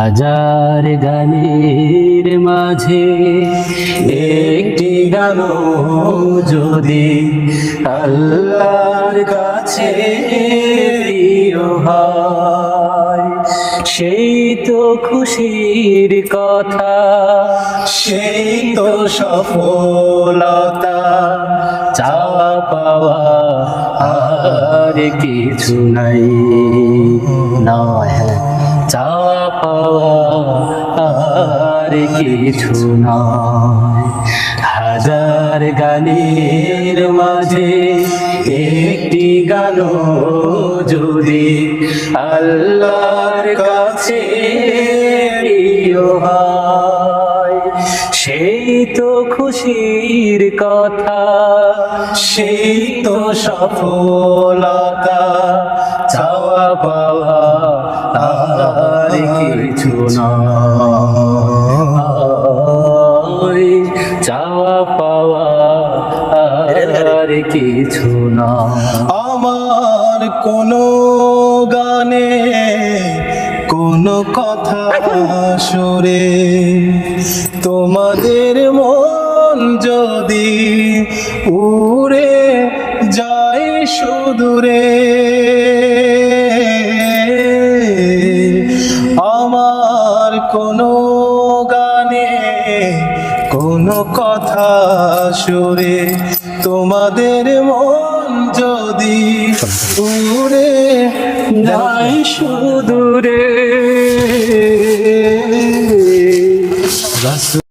হাজার গানের মাঝে একটি গান যদি আল্লাহর কাছে প্রিয় হয়, সেই তো খুশির কথা, সেই তো সফলতা। চাওয়া পাওয়া আর কিছু নাই, নয় চাওয়া পাওয়া আর কিছু নয়। হাজার গানের মাঝে একটি গান যদি আল্লাহর কাছে প্রিয় হয়, সেই তো খুশির কথা, সেই তো সফলতা। চাওয়া পাওয়া আর কিছু নয়, চাওয়া পাওয়া আর কিছু নয়। আমার কোনো গানে কোনো কথা সুরে তোমাদের মন যদি উড়ে যায় সুদূরে, আমার কোনো গানে কোনো কথা সুরে তোমাদের মন যদি উড়ে যায় সুদূরে।